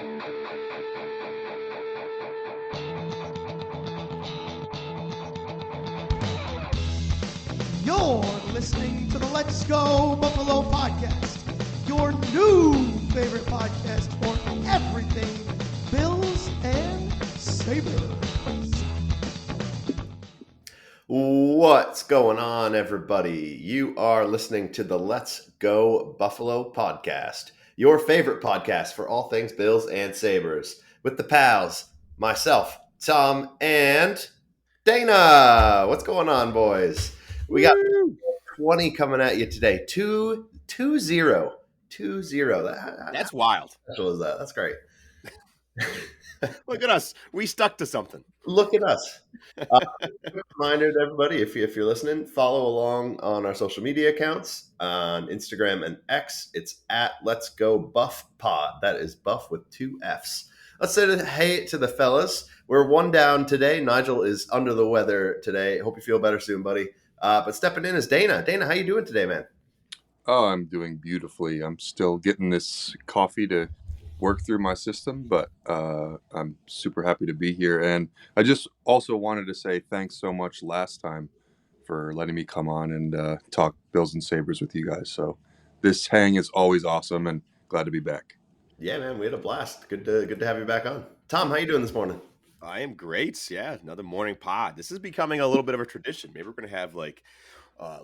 You're listening to the Let's Go Buffalo podcast, your new favorite podcast for everything Bills and Sabres. What's going on, everybody? You are listening to the Let's Go Buffalo podcast, your favorite podcast for all things Bills and Sabres, with the pals, myself, Tom, and Dana. What's going on, boys? We got 20 coming at you today. 2-0. That's wild. What was that? That's great. Look at us. We stuck to something. Look at us. Quick reminder to everybody, if you're listening, follow along on our social media accounts on Instagram and X. It's at Let's Go Buff Pod. That is buff with 2 Fs. Let's say hey to the fellas. We're one down today. Nigel is under the weather today. Hope you feel better soon, buddy. But stepping in is Dana. Dana, how you doing today, man? Oh, I'm doing beautifully. I'm still getting this coffee to work through my system, but I'm super happy to be here. And I just also wanted to say thanks so much last time for letting me come on and talk Bills and Sabres with you guys. So this hang is always awesome and glad to be back. Yeah, man, we had a blast. Good to have you back on. Tom, how you doing this morning? I am great. Yeah, another morning pod. This is becoming a little bit of a tradition. Maybe we're going to have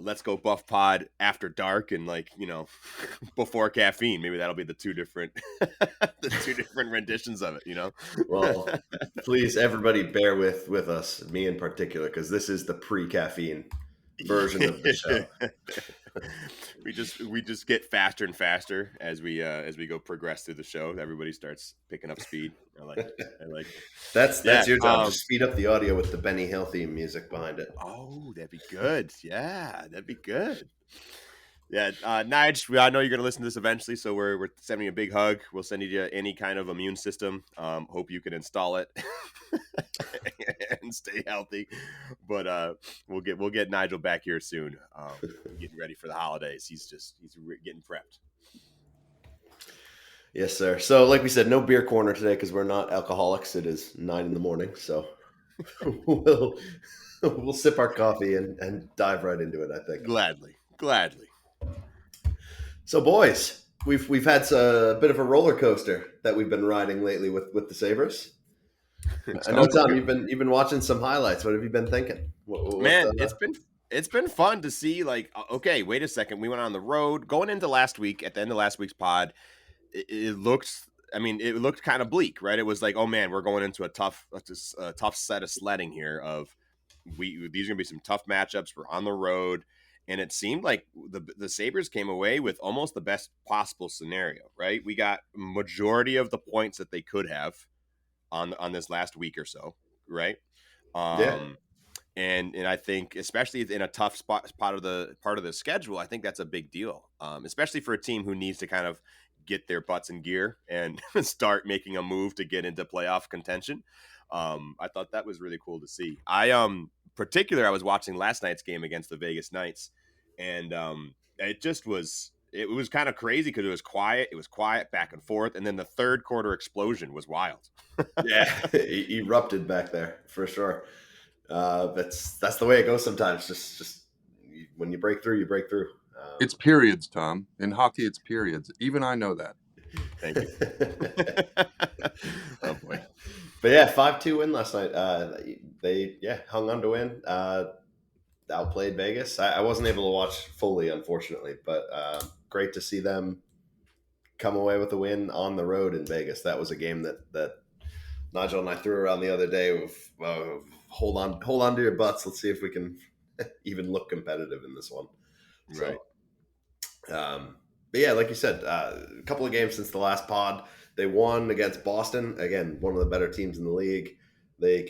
Let's Go Buff Pod after dark and before caffeine. Maybe that'll be the two different renditions of it, Well, please, everybody bear with us, me in particular, because this is the pre-caffeine version of the show. we just get faster and faster as we progress through the show. Everybody starts picking up speed. I like it. That's your job. Just speed up the audio with the Benny Hill theme music behind it. Oh, that'd be good. Yeah, that'd be good. Yeah, Nige, I know you're going to listen to this eventually, so we're sending you a big hug. We'll send you any kind of immune system. Hope you can install it and stay healthy. But we'll get Nigel back here soon. Getting ready for the holidays. He's getting prepped. Yes, sir. So, like we said, no beer corner today because we're not alcoholics. It is 9 a.m, so we'll sip our coffee and dive right into it, I think. Gladly. So, boys, we've had a bit of a roller coaster that we've been riding lately with the Sabres. I know, Tom, you've been watching some highlights. What have you been thinking? Man, it's been fun to see. Okay, wait a second. We went on the road going into last week. At the end of last week's pod, it looked kind of bleak, right? It was like, oh man, we're going into a tough set of sledding here. These are gonna be some tough matchups. We're on the road. And it seemed like the Sabres came away with almost the best possible scenario, right? We got majority of the points that they could have on this last week or so, right? Yeah. And I think, especially in a tough part of the schedule, I think that's a big deal, especially for a team who needs to kind of get their butts in gear and start making a move to get into playoff contention. I thought that was really cool to see. I was watching last night's game against the Vegas Knights, and it was kind of crazy because it was quiet. It was quiet back and forth, and then the third quarter explosion was wild. Yeah, it erupted back there for sure. That's the way it goes sometimes. Just when you break through, you break through. It's periods, Tom. In hockey, it's periods. Even I know that. Thank you. Oh boy. But yeah, 5-2 win last night. They hung on to win. Outplayed Vegas. I wasn't able to watch fully, unfortunately, but great to see them come away with a win on the road in Vegas. That was a game that Nigel and I threw around the other day. With hold on to your butts. Let's see if we can even look competitive in this one. Right. But yeah, like you said, a couple of games since the last pod. They won against Boston, again, one of the better teams in the league. They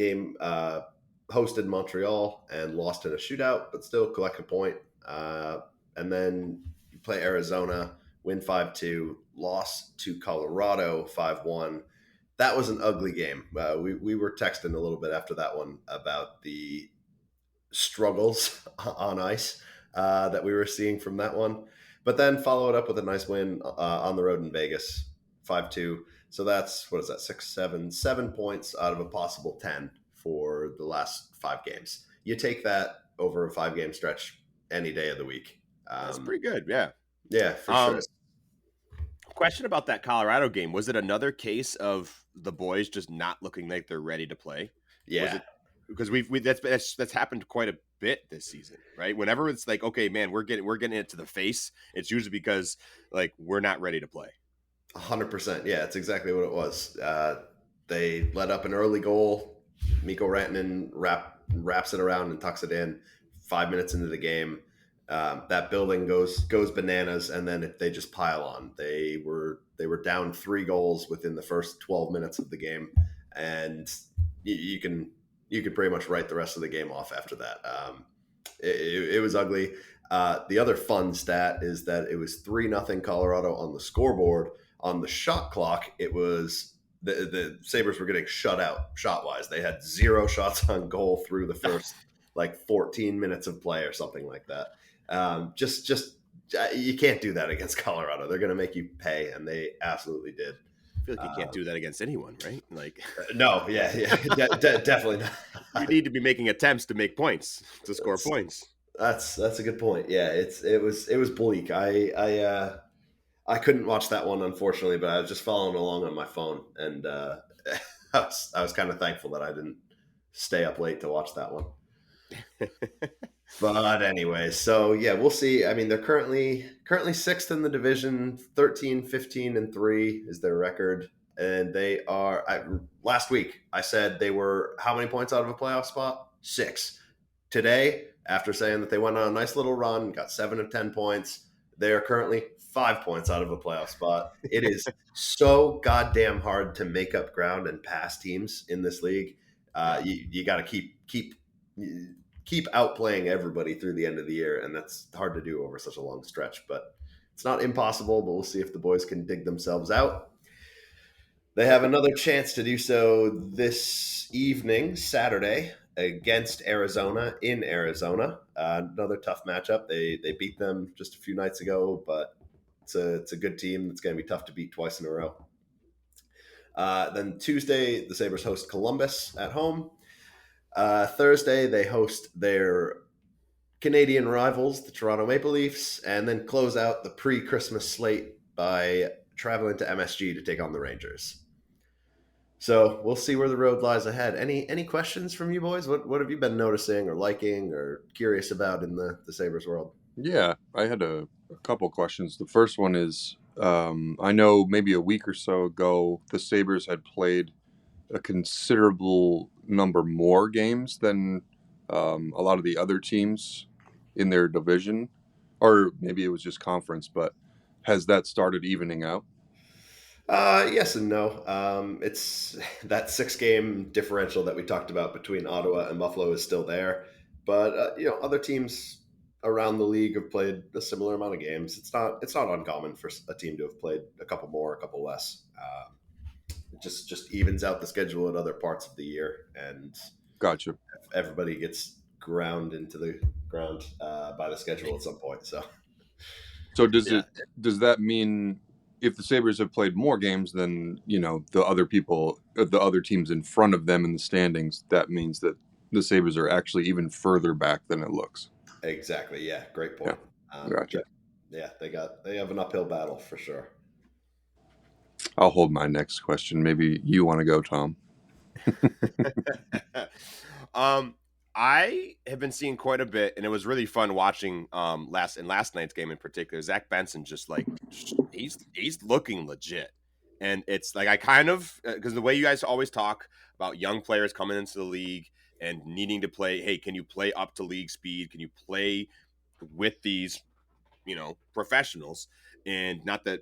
hosted Montreal and lost in a shootout, but still collect a point. And then you play Arizona, win 5-2, loss to Colorado 5-1. That was an ugly game. We were texting a little bit after that one about the struggles on ice that we were seeing from that one. But then follow it up with a nice win on the road in Vegas. 5-2. So that's, what is that, 7 points out of a possible 10 for the last 5 games. You take that over a 5-game stretch any day of the week. That's pretty good. Yeah. Yeah, for sure. Question about that Colorado game. Was it another case of the boys just not looking like they're ready to play? Yeah. Was it, because that's happened quite a bit this season, right? Whenever it's like, okay, man, we're getting it to the face, it's usually because like we're not ready to play. 100%. Yeah, it's exactly what it was. They let up an early goal. Mikko Rantanen wraps it around and tucks it in 5 minutes into the game. That building goes bananas, and then they just pile on. They were down 3 goals within the first 12 minutes of the game, and you can pretty much write the rest of the game off after that. It was ugly. The other fun stat is that it was 3-0 Colorado on the scoreboard. On the shot clock, it was the Sabres were getting shut out shot-wise. They had 0 shots on goal through the first like 14 minutes of play or something like that. Just you can't do that against Colorado. They're going to make you pay, and they absolutely did. I feel like you can't do that against anyone, right? Like, no, definitely not. You need to be making attempts to make points, to score points. That's a good point. Yeah, it was bleak. I couldn't watch that one, unfortunately, but I was just following along on my phone, and I was kind of thankful that I didn't stay up late to watch that one. But anyway, so yeah, we'll see. I mean, they're currently 6th in the division, 13-15-3 is their record, and they are. Last week I said they were how many points out of a playoff spot? 6. Today, after saying that they went on a nice little run, got 7 of 10 points, they are currently 5 points out of a playoff spot. It is so goddamn hard to make up ground and pass teams in this league. You got to keep outplaying everybody through the end of the year, and that's hard to do over such a long stretch. But it's not impossible. But we'll see if the boys can dig themselves out. They have another chance to do so this evening, Saturday, against Arizona in Arizona. Another tough matchup. They beat them just a few nights ago, but it's a good team. It's going to be tough to beat twice in a row. Then Tuesday, the Sabres host Columbus at home. Thursday, they host their Canadian rivals, the Toronto Maple Leafs, and then close out the pre-Christmas slate by traveling to MSG to take on the Rangers. So we'll see where the road lies ahead. Any questions from you boys? What have you been noticing or liking or curious about in the Sabres world? Yeah, I had a couple questions. The first one is, I know maybe a week or so ago, the Sabres had played a considerable number more games than a lot of the other teams in their division, or maybe it was just conference, but has that started evening out? Yes and no. It's that 6-game differential that we talked about between Ottawa and Buffalo is still there, but other teams around the league have played a similar amount of games. It's not uncommon for a team to have played a couple more, a couple less. It just evens out the schedule at other parts of the year, and Gotcha. everybody gets ground into the ground by the schedule at some point. So does that mean if the Sabres have played more games than the other teams in front of them in the standings, that means that the Sabres are actually even further back than it looks? Exactly. Yeah. Great point. Gotcha. Yeah, they have an uphill battle for sure. I'll hold my next question. Maybe you want to go, Tom. I have been seeing quite a bit, and it was really fun watching last night's game in particular. Zach Benson just like he's looking legit, and it's like I kind of because the way you guys always talk about young players coming into the league and needing to play. Hey, can you play up to league speed? Can you play with these professionals? And not that.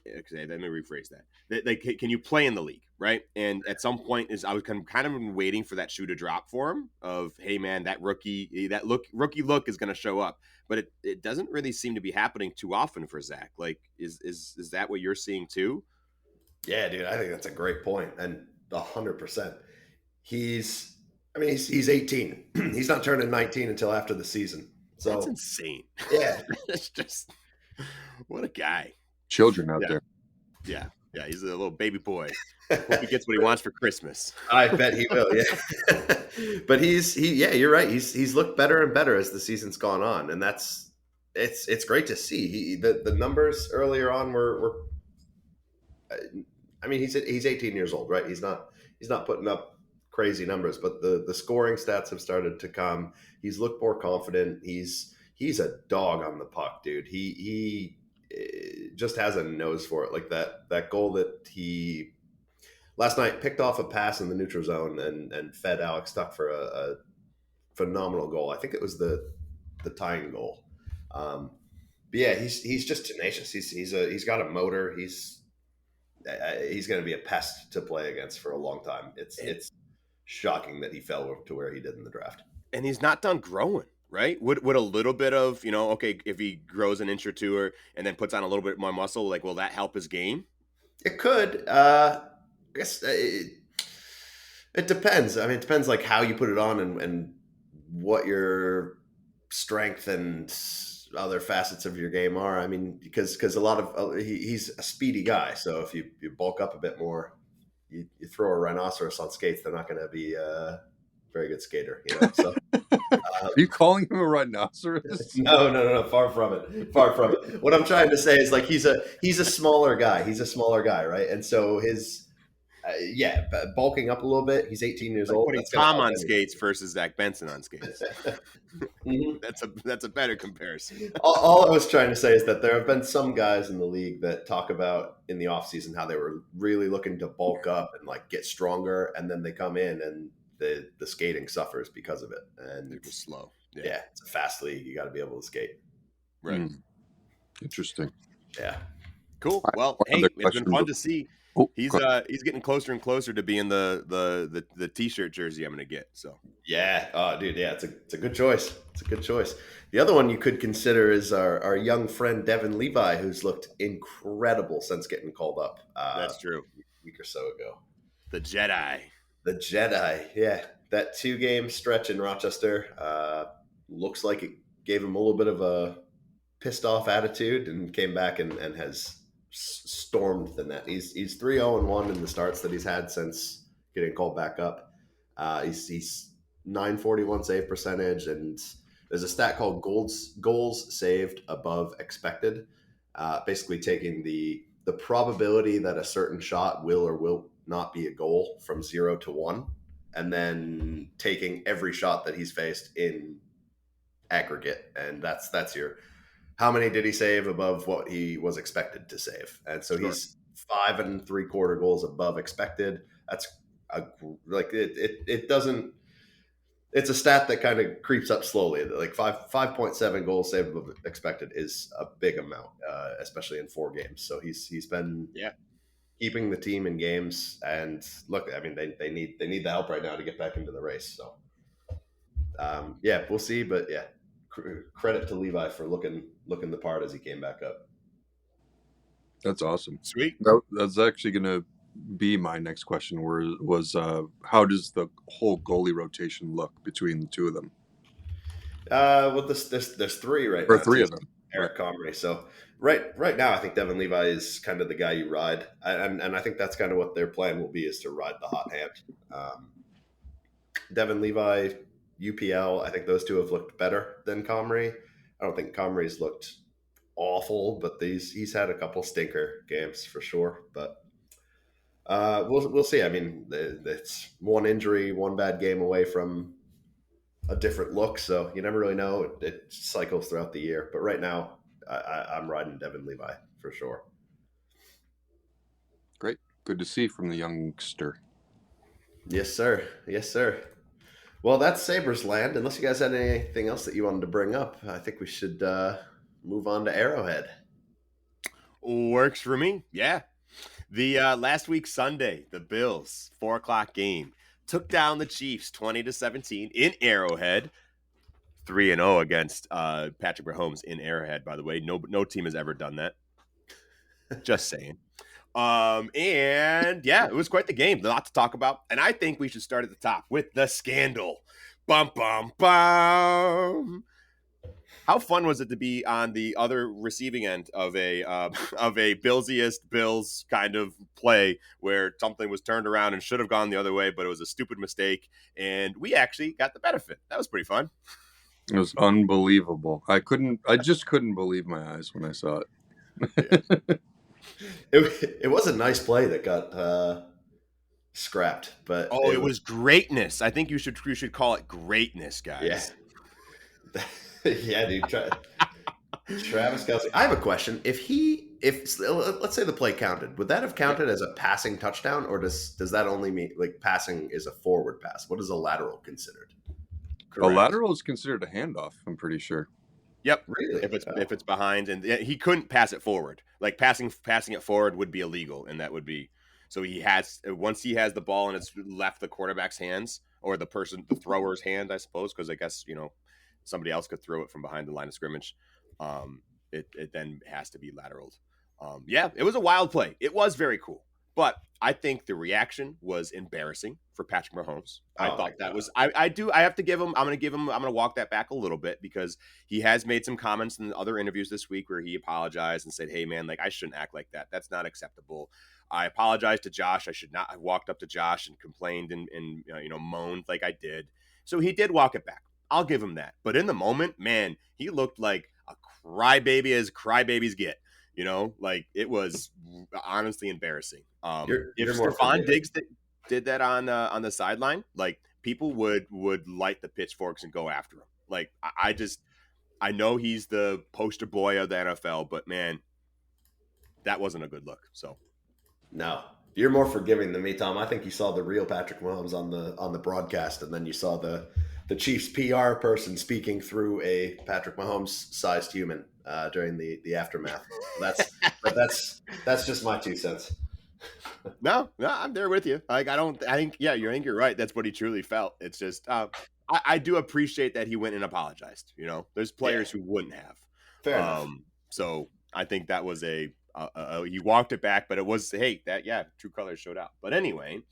Okay, let me rephrase that. Like, can you play in the league, right? And at some point, I was kind of waiting for that shoe to drop for him. Of hey, man, that rookie look is going to show up, but it doesn't really seem to be happening too often for Zach. Like, is that what you're seeing too? Yeah, dude, I think that's a great point, and 100%. He's 18. He's not turning 19 until after the season. So that's insane. Yeah, It's just what a guy. Children out there. Yeah. Yeah, he's a little baby boy. Hope he gets what he wants for Christmas. I bet he will. Yeah, but yeah, you're right. He's looked better and better as the season's gone on, and it's great to see. The numbers earlier on were I mean, he's 18 years old, right? He's not putting up crazy numbers, but the scoring stats have started to come. He's looked more confident. He's a dog on the puck, dude. He just has a nose for it. Like that goal that he last night picked off a pass in the neutral zone and fed Alex Tuck for a phenomenal goal. I think it was the tying goal. But yeah, he's just tenacious. He's got a motor. He's going to be a pest to play against for a long time. It's shocking that he fell to where he did in the draft. And he's not done growing, right? Would a little bit of, okay, if he grows an inch or two and then puts on a little bit more muscle, like, will that help his game? It could. I guess it depends. I mean, it depends like how you put it on and what your strength and other facets of your game are. I mean, because a lot of he's a speedy guy, so if you bulk up a bit more, you throw a rhinoceros on skates, they're not going to be a very good skater, So are you calling him a rhinoceros? No, far from it. What I'm trying to say is like he's a smaller guy. He's a smaller guy, right? And so his bulking up a little bit. He's 18 years old. Putting Tom on skates versus Zach Benson on skates. Mm-hmm. That's a better comparison. All I was trying to say is that there have been some guys in the league that talk about in the offseason how they were really looking to bulk up and like get stronger, and then they come in and the skating suffers because of it. And they're just slow. Yeah, it's a fast league. You got to be able to skate. Right. Interesting. Yeah. Cool. Well, hey, it's been fun to see. He's getting closer and closer to being the t-shirt jersey I'm going to get. So yeah, oh dude, yeah, it's a good choice. It's a good choice. The other one you could consider is our young friend Devin Levi, who's looked incredible since getting called up. That's true. A week or so ago. The Jedi, yeah. That 2-game stretch in Rochester looks like it gave him a little bit of a pissed off attitude and came back and has stormed the net. He's 3-0-1 in the starts that he's had since getting called back up. He's 941 save percentage, and there's a stat called goals saved above expected, basically taking the probability that a certain shot will or will not be a goal from 0 to 1, and then taking every shot that he's faced in aggregate, and that's your how many did he save above what he was expected to save? And so he's 5 3/4 goals above expected. That's it doesn't. It's a stat that kind of creeps up slowly. Like 5.7 goals saved above expected is a big amount, especially in 4 games. So he's been keeping the team in games. And look, I mean they need the help right now to get back into the race. So we'll see. But yeah, credit to Levi for looking the part as he came back up. That's awesome. Sweet. That's actually going to be my next question. How does the whole goalie rotation look between the two of them? Well, there's 3 right now. Or 3 of them. Eric Comrie. So right now, I think Devin Levi is kind of the guy you ride, and I think that's kind of what their plan will be, is to ride the hot hand. Devin Levi, UPL, I think those two have looked better than Comrie. I don't think Comrie's looked awful, but he's had a couple stinker games for sure. But we'll see. I mean, it's one injury, one bad game away from a different look, so you never really know. It cycles throughout the year. But right now, I'm riding Devin Levi for sure. Great. Good to see from the youngster. Yes, sir. Well, that's Sabres land. Unless you guys had anything else that you wanted to bring up, I think we should move on to Arrowhead. Works for me. Yeah. The last week Sunday, the Bills 4:00 game took down the Chiefs 20-17 in Arrowhead. 3-0 against Patrick Mahomes in Arrowhead. By the way, no team has ever done that. Just saying. And yeah, it was quite the game. A lot to talk about. And I think we should start at the top with the scandal. Bum, bum, bum. How fun was it to be on the other receiving end of a of a Billsiest Bills kind of play where something was turned around and should have gone the other way, but it was a stupid mistake, and we actually got the benefit. That was pretty fun. It was unbelievable. I just couldn't believe my eyes when I saw it. Yeah. It was a nice play that got scrapped, but Oh, it was greatness. I think you should call it greatness, yeah, guys. yeah, dude. Travis Kelce. I have a question. If let's say the play counted, would that have counted as a passing touchdown, or does that only mean like passing is a forward pass? What is a lateral considered? A lateral is considered a handoff, I'm pretty sure. Yep. Really? If it's behind, and he couldn't pass it forward. Like passing it forward would be illegal, and that would be so he has once he has the ball and it's left the quarterback's hands or the thrower's hand, I suppose, because I guess somebody else could throw it from behind the line of scrimmage. It then has to be lateraled. Yeah, it was a wild play. It was very cool. But I think the reaction was embarrassing for Patrick Mahomes. I thought that was I have to give him I'm going to walk that back a little bit because he has made some comments in other interviews this week where he apologized and said, "Hey man, like I shouldn't act like that. That's not acceptable. I apologize to Josh. I should not have walked up to Josh and complained and moaned like I did." So he did walk it back. I'll give him that. But in the moment, man, he looked like a crybaby as crybabies get. Like it was honestly embarrassing. If Stephon Diggs did that on the sideline, like people would light the pitchforks and go after him. Like I know he's the poster boy of the NFL, but man, that wasn't a good look. So no, you're more forgiving than me, Tom. I think you saw the real Patrick Mahomes on the broadcast, and then you saw the Chiefs PR person speaking through a Patrick Mahomes sized human during the aftermath. That's just my 2 cents. No, I'm there with you. Like I think you're right. That's what he truly felt. It's just I do appreciate that he went and apologized. There's players who wouldn't have. Fair enough. So I think that was he walked it back, but it was true colors showed out. But anyway,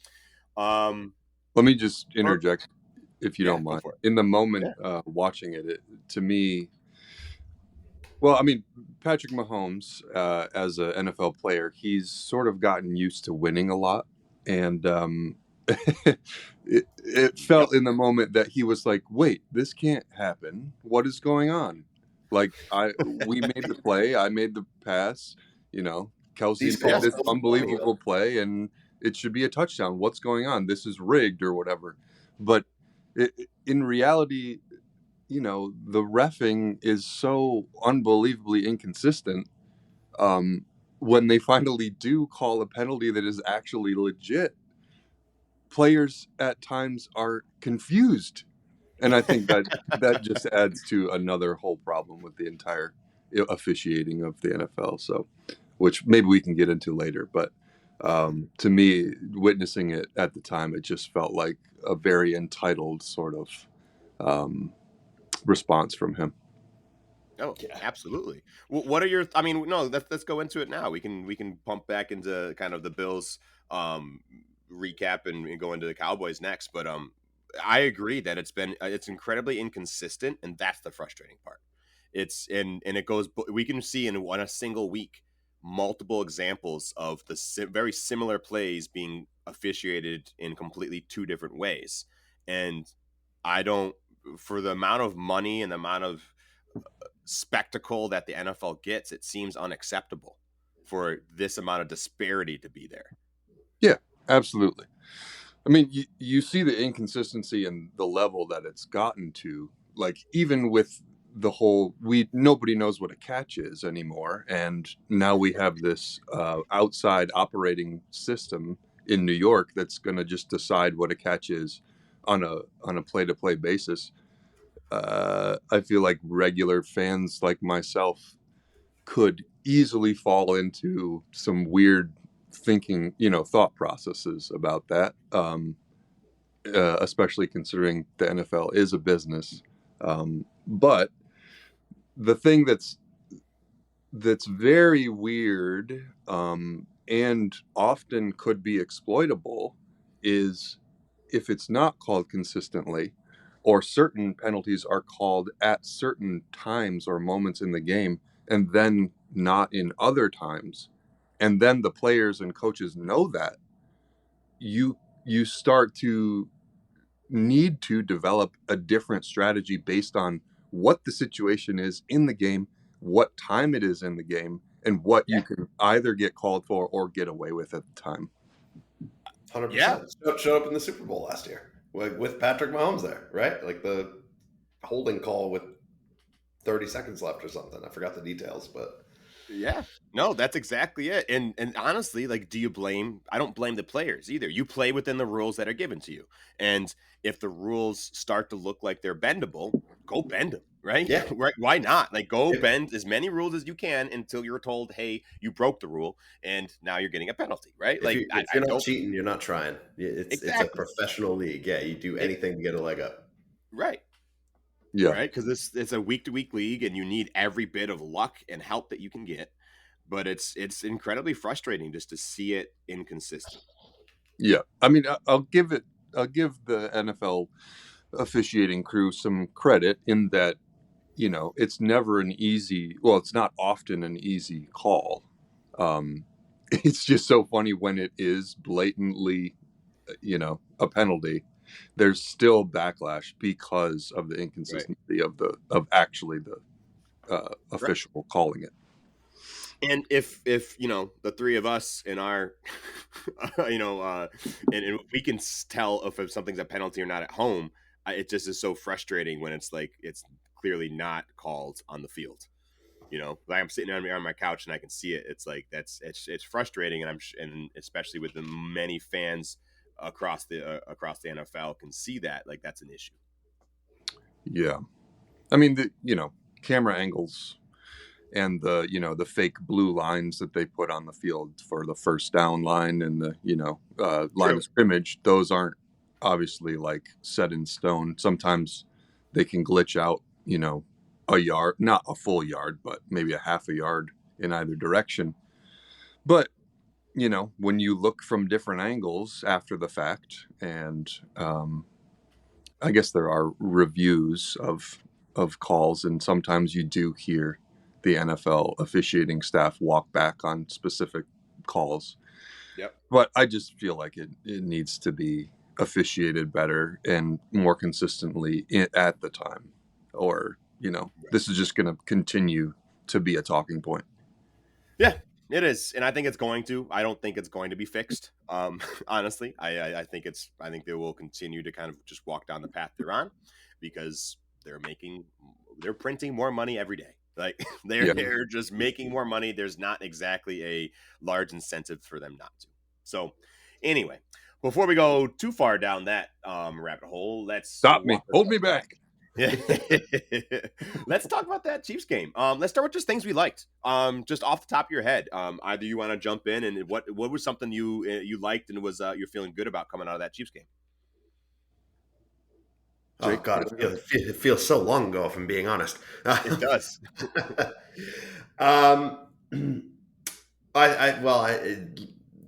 let me just interject if you don't mind. In the moment watching it, to me, well, I mean, Patrick Mahomes, as an NFL player, he's sort of gotten used to winning a lot. And it felt in the moment that he was like, wait, this can't happen. What is going on? Like, we made the play. I made the pass. Kelce made this unbelievable play, and it should be a touchdown. What's going on? This is rigged or whatever. But in reality, the reffing is so unbelievably inconsistent. When they finally do call a penalty that is actually legit, players at times are confused. And I think that just adds to another whole problem with the entire officiating of the NFL. So, which maybe we can get into later. But to me, witnessing it at the time, it just felt like a very entitled sort of response from him. Oh, absolutely. What are your? I mean, no. Let's go into it now. We can pump back into kind of the Bills recap and go into the Cowboys next. But I agree that it's incredibly inconsistent, and that's the frustrating part. And it goes. We can see in a single week multiple examples of the very similar plays being officiated in completely 2 different ways, and I don't. For the amount of money and the amount of spectacle that the NFL gets, it seems unacceptable for this amount of disparity to be there. Yeah, absolutely. I mean, you see the inconsistency and the level that it's gotten to, like even with the whole, nobody knows what a catch is anymore. And now we have this outside operating system in New York that's going to just decide what a catch is on a play-to-play basis. I feel like regular fans like myself could easily fall into some weird thinking, thought processes about that, especially considering the NFL is a business. But the thing that's very weird and often could be exploitable is if it's not called consistently, or certain penalties are called at certain times or moments in the game and then not in other times, and then the players and coaches know that, you start to need to develop a different strategy based on what the situation is in the game, what time it is in the game, and what you can either get called for or get away with at the time. 100%. Showed up in the Super Bowl last year with Patrick Mahomes there, right? Like the holding call with 30 seconds left or something. I forgot the details, but Yeah. No, that's exactly it. And honestly, like, I don't blame the players either. You play within the rules that are given to you. And if the rules start to look like they're bendable, go bend them, right? yeah, Right? Why not? Like, go If- bend as many rules as you can until you're told, hey, you broke the rule and now you're getting a penalty, right? if, Like, you, I if you're not don't cheating, you're not trying. It's a exactly professional league. Yeah, you do anything to get a leg up. right. Yeah. Right. Because it's a week to week league and you need every bit of luck and help that you can get. But it's incredibly frustrating just to see it inconsistent. Yeah. I mean, I'll give the NFL officiating crew some credit in that, it's never it's not often an easy call. It's just so funny when it is blatantly, a penalty. There's still backlash because of the inconsistency of actually the official calling it. And if the three of us in our and we can tell if something's a penalty or not at home, it just is so frustrating when it's like it's clearly not called on the field. Like I'm sitting on my couch and I can see it. It's like it's frustrating, and especially with the many fans across the NFL can see that, like, that's an issue. Yeah, I mean camera angles and the fake blue lines that they put on the field for the first down line and the line of scrimmage, those aren't obviously like set in stone. Sometimes they can glitch out a yard, not a full yard, but maybe a half a yard in either direction. But when you look from different angles after the fact, and I guess there are reviews of calls, and sometimes you do hear the NFL officiating staff walk back on specific calls. Yep. But I just feel like it needs to be officiated better and more consistently at the time, or this is just going to continue to be a talking point. Yeah, it is, and I think it's going to. I don't think it's going to be fixed. Honestly, I think they will continue to kind of just walk down the path they're on because they're printing more money every day. Like they're just making more money. There's not exactly a large incentive for them not to. So anyway, before we go too far down that rabbit hole, let's stop me. Hold me back. Yeah. Let's talk about that Chiefs game. Let's start with just things we liked. Just off the top of your head. Either you want to jump in, and what was something you liked and was you're feeling good about coming out of that Chiefs game? Oh God, it feels so long ago, if I'm being honest. It does.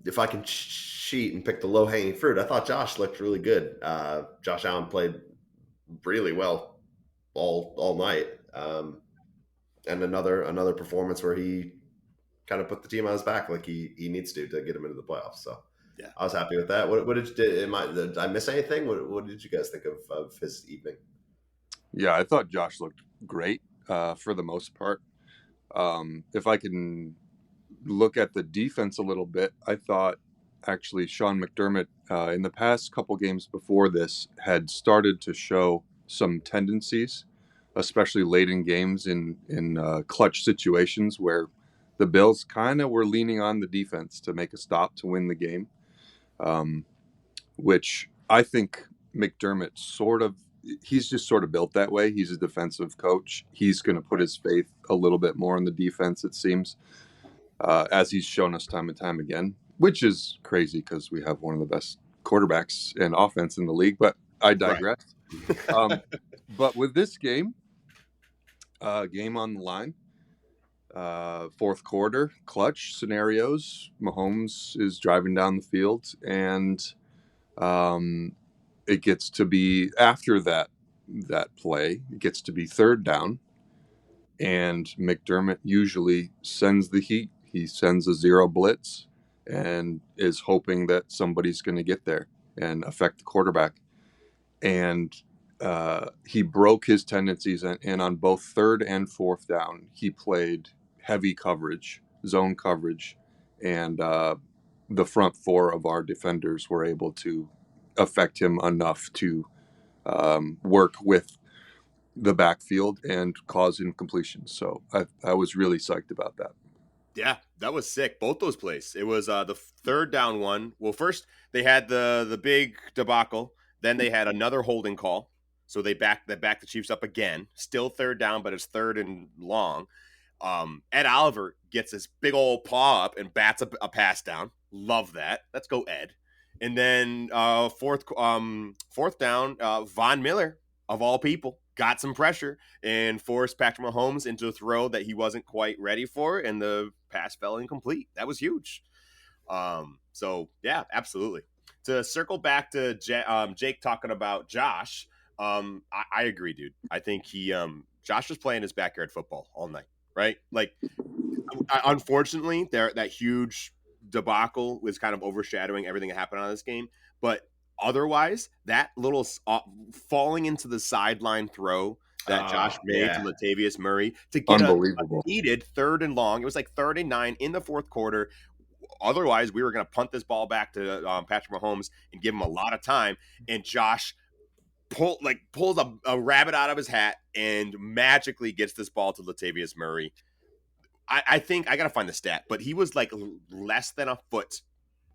If I can cheat and pick the low hanging fruit, I thought Josh looked really good. Josh Allen played really well all night, and another performance where he kind of put the team on his back like he needs to get him into the playoffs. So yeah, I was happy with that. What did you do? Did I miss anything? What did you guys think of his evening? Yeah, I thought Josh looked great for the most part. If I can look at the defense a little bit, I thought actually Sean McDermott in the past couple games before this had started to show some tendencies, especially late in games in clutch situations where the Bills kind of were leaning on the defense to make a stop to win the game, which I think McDermott he's just sort of built that way. He's a defensive coach. He's going to put his faith a little bit more in the defense, it seems, as he's shown us time and time again, which is crazy because we have one of the best quarterbacks and offense in the league, but I digress. Right. But with this game on the line, fourth quarter, clutch scenarios, Mahomes is driving down the field, and it gets to be after that that play. It gets to be third down, and McDermott usually sends the heat. He sends a zero blitz and is hoping that somebody's going to get there and affect the quarterback. And he broke his tendencies, and on both third and fourth down, he played heavy coverage, zone coverage, and the front four of our defenders were able to affect him enough to work with the backfield and cause incompletions. So I was really psyched about that. Yeah, that was sick. Both those plays. It was the third down one. Well, first they had the big debacle. Then they had another holding call. So they backed the Chiefs up again. Still third down, but it's third and long. Ed Oliver gets this big old paw up and bats a pass down. Love that. Let's go, Ed. And then fourth down, Von Miller, of all people, got some pressure and forced Patrick Mahomes into a throw that he wasn't quite ready for, and the pass fell incomplete. That was huge. So, yeah, absolutely. To circle back to Jake talking about Josh, I agree, dude. I think Josh was playing his backyard football all night, right? Like, unfortunately, that huge debacle was kind of overshadowing everything that happened on this game. But otherwise, that little falling into the sideline throw that Josh made to Latavius Murray to get a needed third and long. It was like 3rd and 9 in the fourth quarter. Otherwise, we were going to punt this ball back to Patrick Mahomes and give him a lot of time. And Josh pulls a rabbit out of his hat and magically gets this ball to Latavius Murray. I think I got to find the stat, but he was like less than a foot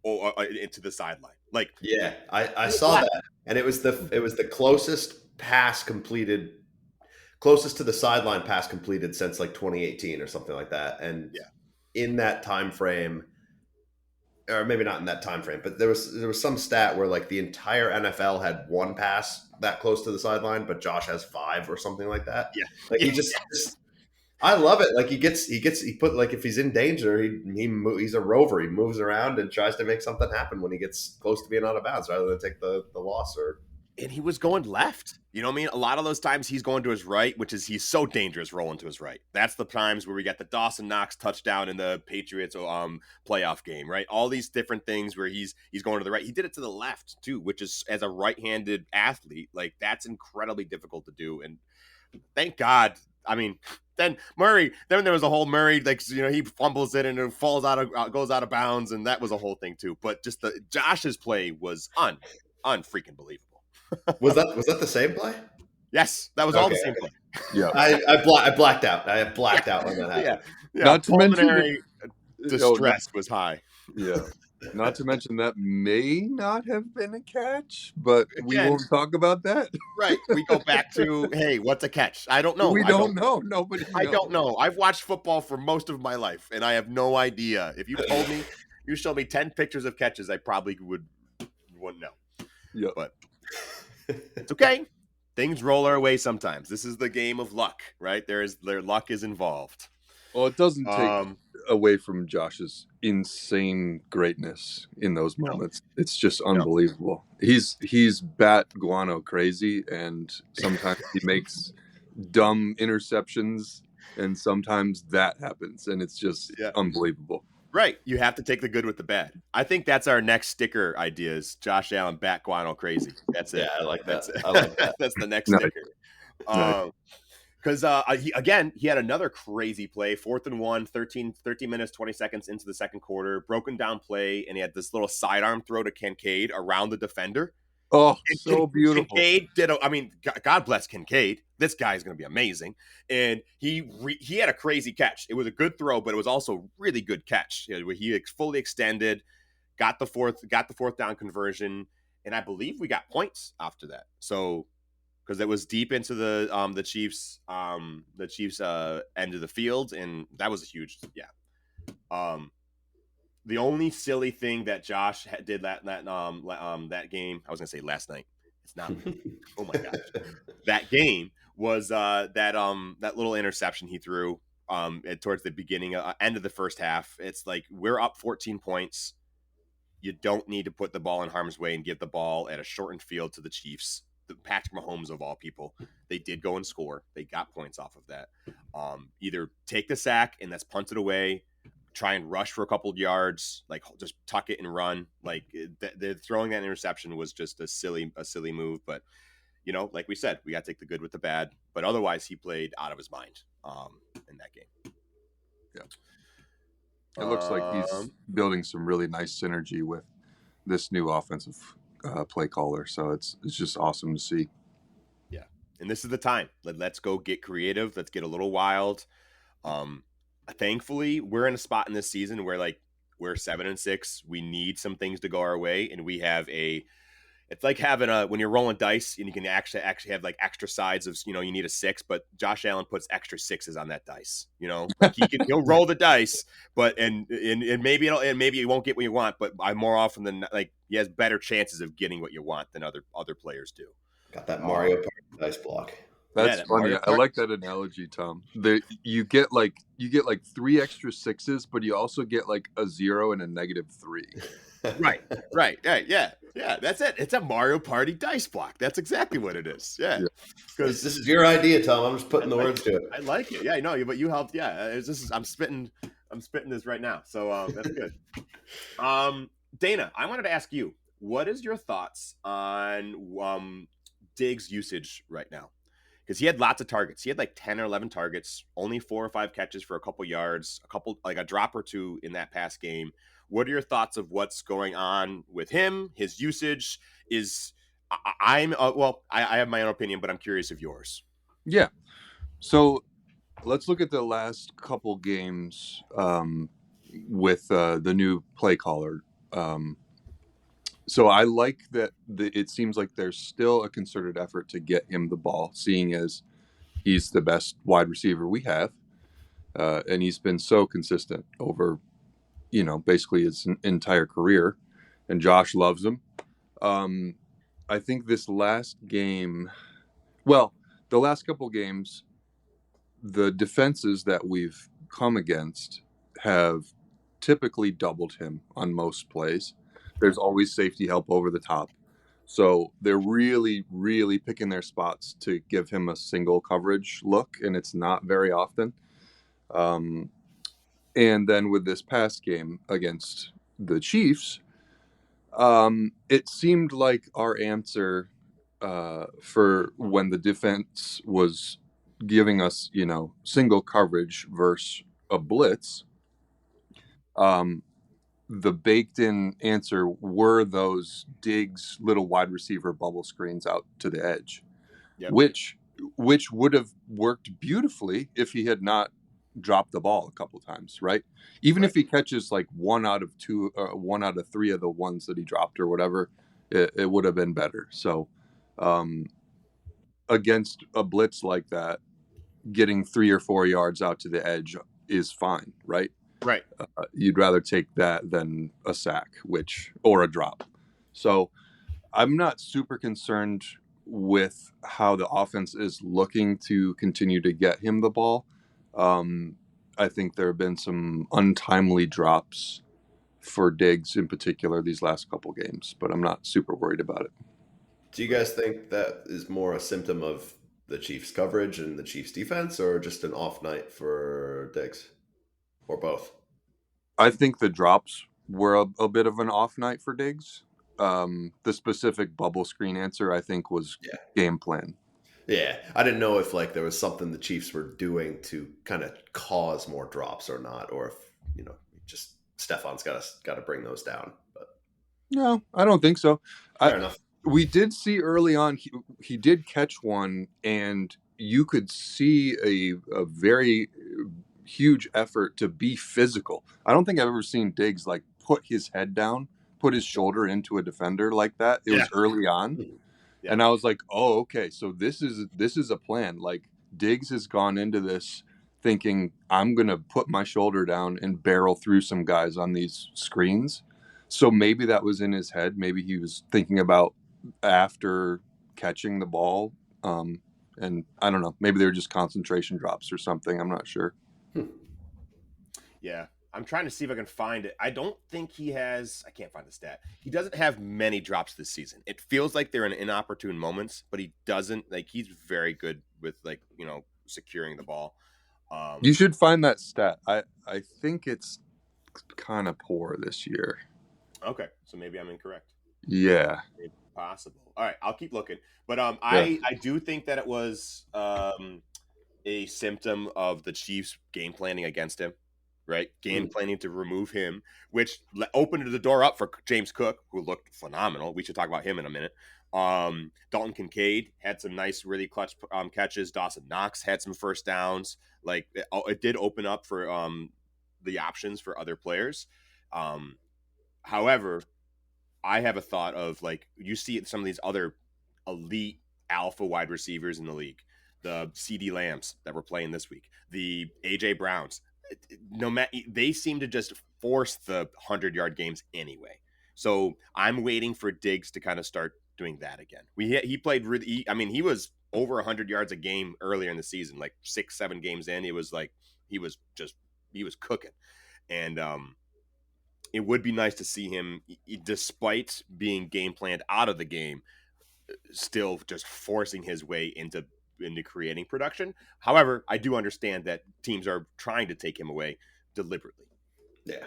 into the sideline. Like, yeah, I saw that, and it was the closest to the sideline pass completed since like 2018 or something like that. And in that time frame, or maybe not in that time frame, but there was some stat where like the entire NFL had one pass that close to the sideline, but Josh has 5 or something like that. Yeah, like he just I love it. Like he put, like, if he's in danger, he's a rover. He moves around and tries to make something happen when he gets close to being out of bounds, rather than take the loss. And he was going left. You know what I mean? A lot of those times he's going to his right, he's so dangerous rolling to his right. That's the times where we got the Dawson Knox touchdown in the Patriots playoff game, right? All these different things where he's going to the right. He did it to the left too, which is, as a right-handed athlete, like, that's incredibly difficult to do. And thank God. I mean, then there was a whole Murray, like, he fumbles it and it goes out of bounds, and that was a whole thing too. But just Josh's play was unfreaking believable. Was that the same play? Yes, that was all the same play. Yeah, I blacked out. I blacked out when that happened. Yeah. Not to mention pulmonary distress was high. Yeah. Not to mention that may not have been a catch, but we Again, won't talk about that. Right. We go back to, hey, what's a catch? I don't know. We don't know. Nobody knows. I don't know. I've watched football for most of my life, and I have no idea. If you told me, you showed me 10 pictures of catches, I probably wouldn't know. Yeah. But it's okay. Things roll our way sometimes. This is the game of luck, right? Their luck is involved. Well, it doesn't take away from Josh's insane greatness in those moments. No. It's just unbelievable. No. He's bat guano crazy, and sometimes he makes dumb interceptions, and sometimes that happens, and it's just unbelievable. Right. You have to take the good with the bad. I think that's our next sticker idea is Josh Allen bat guano crazy. That's it. Yeah, I like that. I like that. That's the next sticker. Because he had another crazy play, 4th and 1, 13 minutes, 20 seconds into the second quarter, broken down play, and he had this little sidearm throw to Kincaid around the defender. Oh, so beautiful. Kincaid God bless Kincaid. This guy is going to be amazing. And he had a crazy catch. It was a good throw, but it was also a really good catch. He fully extended, got the fourth down conversion, and I believe we got points after that. So, because it was deep into the Chiefs end of the field, and that was a huge the only silly thing that Josh did that game, I was gonna say last night. It's not. Oh my gosh, that game was that little interception he threw towards the beginning, end of the first half. It's like, we're up 14 points. You don't need to put the ball in harm's way and give the ball at a shortened field to the Chiefs. the Patrick Mahomes of all people. They did go and score. They got points off of that. Either take the sack and that's punted away, try and rush for a couple of yards, like just tuck it and run. Like the throwing that interception was just a silly move. But like we said, we got to take the good with the bad. But otherwise, he played out of his mind in that game. Yeah, it looks like he's building some really nice synergy with this new offensive play caller. So it's just awesome to see. Yeah, and this is the time. Let's go get creative. Let's get a little wild. Thankfully, we're in a spot in this season where we're 7-6. We need some things to go our way, and we have it's like having when you're rolling dice and you can actually have like extra sides of, you need a 6, but Josh Allen puts extra 6s on that dice, like he'll roll the dice, but and maybe maybe you won't get what you want, but more often than not, like he has better chances of getting what you want than other players do. Got that Mario Party dice block. That's funny. I like that analogy, Tom. You get 3 extra 6s, but you also get like a 0 and a -3. Right. Yeah. That's it. It's a Mario Party dice block. That's exactly what it is. Yeah. Because this is your idea, Tom. I'm just putting the words to it. I like it. Yeah, I know, but you helped. Yeah, I'm spitting this right now. So that's good. Dana, I wanted to ask you, what is your thoughts on Diggs' usage right now? Because he had lots of targets. He had like 10 or 11 targets, only 4 or 5 catches for a couple yards, a drop or 2 in that past game. What are your thoughts of what's going on with him? His usage is, I have my own opinion, but I'm curious of yours. Yeah. So let's look at the last couple games with the new play caller. So I like that it seems like there's still a concerted effort to get him the ball, seeing as he's the best wide receiver we have. And he's been so consistent over, basically his entire career. And Josh loves him. I think this last game, the last couple games, the defenses that we've come against have typically doubled him on most plays. There's always safety help over the top. So they're really, really picking their spots to give him a single coverage look, and it's not very often. And then with this past game against the Chiefs, it seemed like our answer for when the defense was giving us, single coverage versus a blitz, the baked-in answer were those Diggs little wide receiver bubble screens out to the edge, yep. which would have worked beautifully if he had not dropped the ball a couple times, right? Even if he catches like 1 out of 2, 1 out of 3 of the ones that he dropped or whatever, it would have been better. So against a blitz like that, getting 3 or 4 yards out to the edge is fine, right? Right. You'd rather take that than a sack, or a drop. So I'm not super concerned with how the offense is looking to continue to get him the ball. I think there have been some untimely drops for Diggs in particular these last couple games, but I'm not super worried about it. Do you guys think that is more a symptom of the Chiefs' coverage and the Chiefs' defense, or just an off night for Diggs? Or both? I think the drops were a bit of an off night for Diggs. The specific bubble screen answer, I think, was game plan. Yeah, I didn't know if there was something the Chiefs were doing to kind of cause more drops or not, or if just Stefan's got to bring those down. But no, I don't think so. Fair enough. We did see early on he did catch one, and you could see a very huge effort to be physical. I don't think I've ever seen Diggs put his head down, put his shoulder into a defender like that. It was early on. Yeah. And I was like, oh, okay. So this is a plan. Diggs has gone into this thinking, I'm going to put my shoulder down and barrel through some guys on these screens. So maybe that was in his head. Maybe he was thinking about after catching the ball. And I don't know, maybe they were just concentration drops or something. I'm not sure. Yeah. I'm trying to see if I can find it. I don't think he has. I can't find the stat. He doesn't have many drops this season. It feels like they're in inopportune moments, but he doesn't. Like he's very good with securing the ball. You should find that stat. I think it's kind of poor this year. Okay, so maybe I'm incorrect. Yeah. It's possible. All right, I'll keep looking. But I do think that it was a symptom of the Chiefs game planning against him, right? Game planning to remove him, which opened the door up for James Cook, who looked phenomenal. We should talk about him in a minute. Dalton Kincaid had some nice, really clutch catches. Dawson Knox had some first downs. Like it did open up for the options for other players. However, I have a thought of like you see some of these other elite alpha wide receivers in the league, the CD Lambs that were playing this week, the AJ Browns. No matter they seem to just force the 100-yard games anyway. So I'm waiting for Diggs to kind of start doing that again. He played really. I mean, he was over 100 yards a game earlier in the season, like 6-7 games in. It was like he was cooking, and it would be nice to see him, despite being game planned out of the game, still just forcing his way into creating production. However, I do understand that teams are trying to take him away deliberately. Yeah,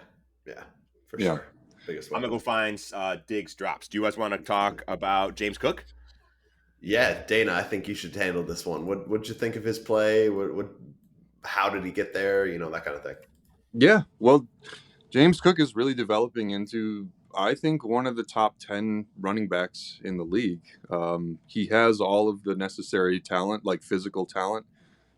for sure. Biggest I'm gonna go find Diggs drops. Do you guys want to talk about James Cook? Yeah, Dana, I think you should handle this one. What'd you think of his play? How did he get there? That kind of thing. Yeah, well, James Cook is really developing into, I think, one of the top 10 running backs in the league. He has all of the necessary talent, like physical talent.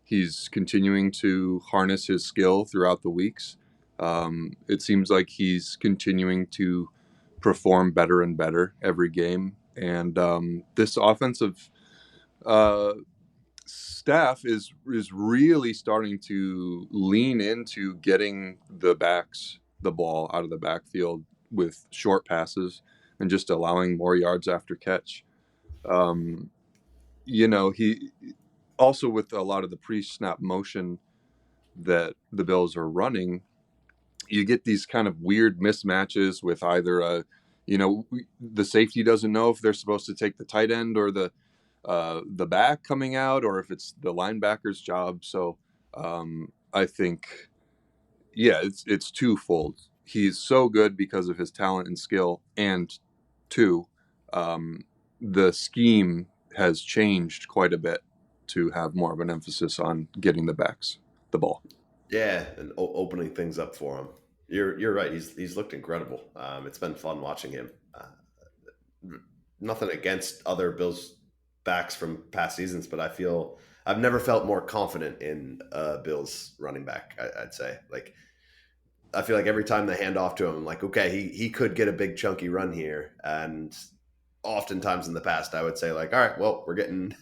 He's continuing to harness his skill throughout the weeks. It seems like he's continuing to perform better and better every game. And this offensive staff is really starting to lean into getting the backs the ball out of the backfield with short passes and just allowing more yards after catch. He also, with a lot of the pre-snap motion that the Bills are running, you get these kind of weird mismatches with either the safety doesn't know if they're supposed to take the tight end or the back coming out, or if it's the linebacker's job. So I think, it's twofold. He's so good because of his talent and skill, and two, the scheme has changed quite a bit to have more of an emphasis on getting the backs the ball. Yeah, and opening things up for him. You're right. He's looked incredible. It's been fun watching him. Nothing against other Bills backs from past seasons, but I've never felt more confident in Bills running back. I'd say, like, I feel like every time they hand off to him, I'm like, okay, he could get a big chunky run here. And oftentimes in the past, I would say, like, all right, well, we're getting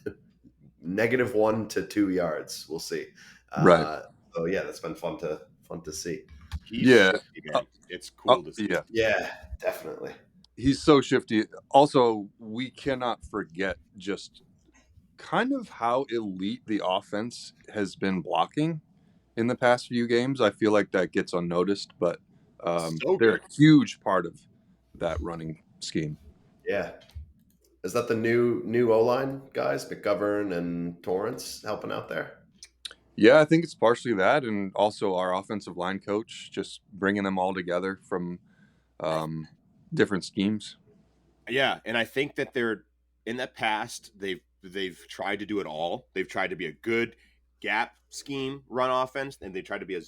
-1 to 2 yards. We'll see. Right. So yeah, that's been fun to see. He's shifty, man. It's cool to see. Yeah, definitely. He's so shifty. Also, we cannot forget just kind of how elite the offense has been blocking in the past few games. I feel like that gets unnoticed, but they're a huge part of that running scheme. Yeah. Is that the new O-line guys, McGovern and Torrance, helping out there? Yeah, I think it's partially that, and also our offensive line coach just bringing them all together from different schemes. Yeah, and I think that they're in the past they've tried to do it all. They've tried to be a good gap scheme run offense, and they tried to be a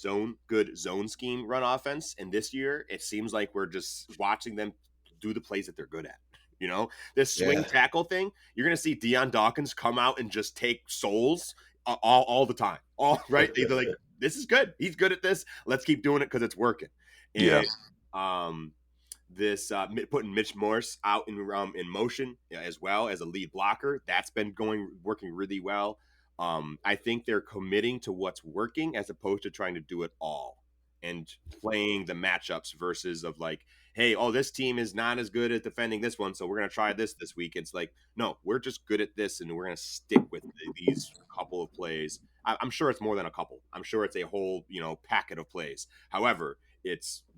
good zone scheme run offense. And this year, it seems like we're just watching them do the plays that they're good at. This swing tackle thing, you're going to see Deion Dawkins come out and just take souls all the time. All right. They're like, this is good. He's good at this. Let's keep doing it because it's working. And this putting Mitch Morse out in motion as well as a lead blocker, that's been working really well. I think they're committing to what's working as opposed to trying to do it all and playing the matchups versus of like, hey, this team is not as good at defending this one, so we're going to try this week. It's like, no, we're just good at this, and we're going to stick with these couple of plays. I'm sure it's more than a couple. I'm sure it's a whole, packet of plays. However,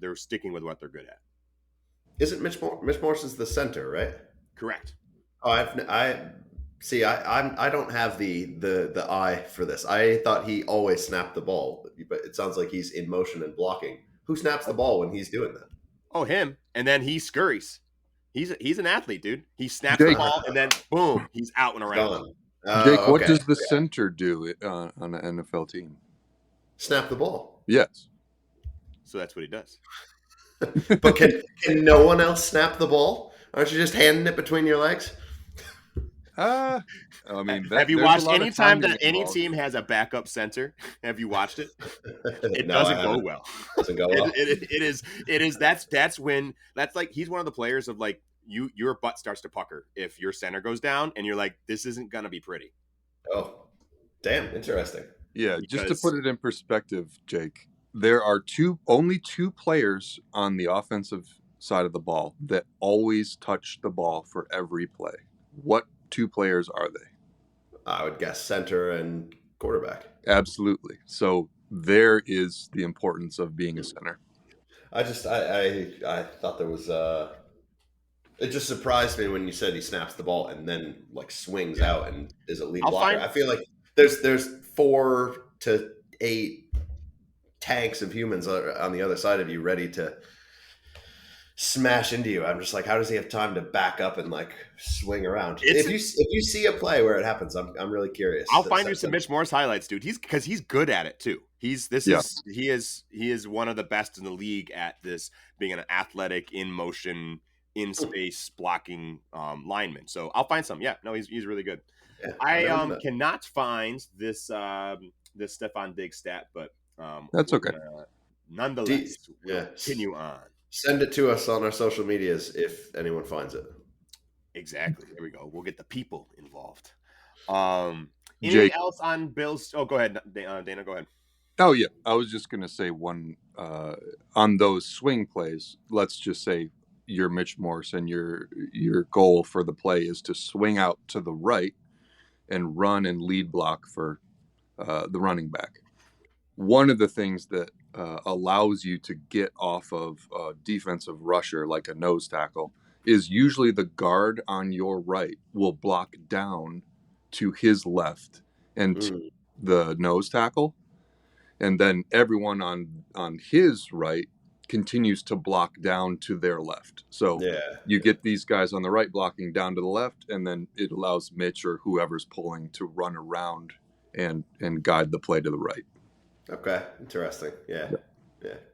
they're sticking with what they're good at. Isn't Mitch Morrison's the center, right? Correct. Oh, I don't have the eye for this. I thought he always snapped the ball, but it sounds like he's in motion and blocking. Who snaps the ball when he's doing that? Oh, him. And then he scurries. He's an athlete, dude. He snaps Jake. the ball and then boom, he's out and around. Gone. Oh, Jake, what okay. does the center do on an NFL team? Snap the ball. Yes. So that's what he does. But can no one else snap the ball? Aren't you just handing it between your legs? I mean, have you watched any time that any team has a backup center? Have you watched it? It doesn't go well. Doesn't go well. It is. That's when like he's one of the players of like your butt starts to pucker if your center goes down and you're like, this isn't gonna be pretty. Oh, damn, interesting. Yeah, just to put it in perspective, Jake, there are only two players on the offensive side of the ball that always touch the ball for every play. What two players are they? I would guess center and quarterback. Absolutely. So there is the importance of being a center. I thought there was it just surprised me when you said he snaps the ball and then like swings out and is a lead blocker. I feel like there's 4 to 8 tanks of humans on the other side of you ready to smash into you. I'm just like, how does he have time to back up and like swing around? If you see a play where it happens, I'm really curious. I'll find you some Mitch Morris highlights, dude. Because he's good at it too. He is one of the best in the league at this, being an athletic, in motion, in space blocking lineman. So I'll find some. Yeah, no, he's really good. Yeah, I cannot find this this Stefon Diggs stat, but that's okay. Nonetheless, we'll continue on. Send it to us on our social medias if anyone finds it. Exactly. There we go. We'll get the people involved. Anything else on Bills? Oh, go ahead, Dana. Go ahead. Oh yeah, I was just gonna say one on those swing plays. Let's just say you're Mitch Morris and your goal for the play is to swing out to the right and run and lead block for the running back. One of the things that allows you to get off of a defensive rusher like a nose tackle is usually the guard on your right will block down to his left and to the nose tackle, and then everyone on his right continues to block down to their left. So you get these guys on the right blocking down to the left, and then it allows Mitch or whoever's pulling to run around and guide the play to the right. Okay, interesting. Yeah.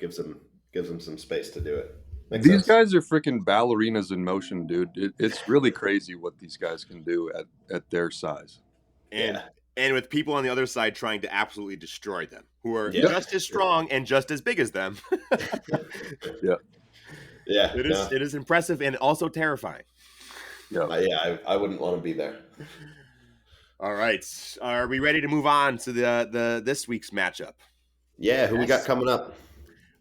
Gives them some space to do it. These guys are freaking ballerinas in motion, dude. It's really crazy what these guys can do at their size. And with people on the other side trying to absolutely destroy them, who are just as strong and just as big as them. It is impressive and also terrifying. I wouldn't want to be there. All right, are we ready to move on to the this week's matchup? Yeah, who we got coming up?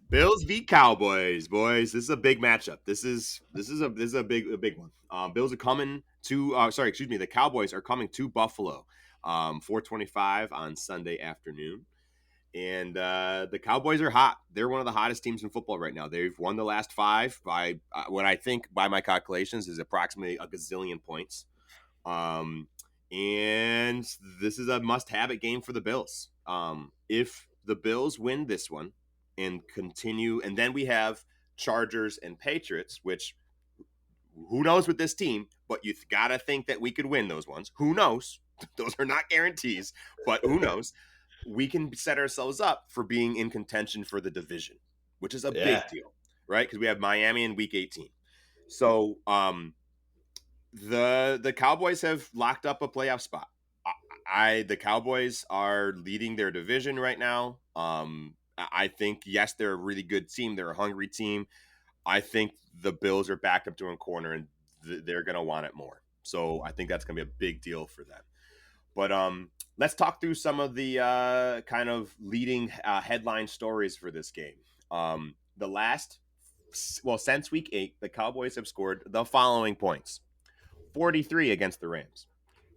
Bills v Cowboys, boys. This is a big matchup. This is a big one. Bills are coming to the Cowboys are coming to Buffalo, 4:25 on Sunday afternoon. And the Cowboys are hot. They're one of the hottest teams in football right now. They've won the last 5 by what I think, by my calculations, is approximately a gazillion points. And this is a must-have-it game for the Bills. If the Bills win this one and continue, and then we have Chargers and Patriots, which who knows with this team, but you've got to think that we could win those ones. Who knows? Those are not guarantees, but who knows? We can set ourselves up for being in contention for the division, which is a big deal, right? Because we have Miami in Week 18. So the Cowboys have locked up a playoff spot. The Cowboys are leading their division right now. I think, yes, they're a really good team. They're a hungry team. I think the Bills are backed up to a corner, and they're going to want it more. So I think that's going to be a big deal for them. But let's talk through some of the kind of leading headline stories for this game. Since Week 8, the Cowboys have scored the following points: 43 against the Rams,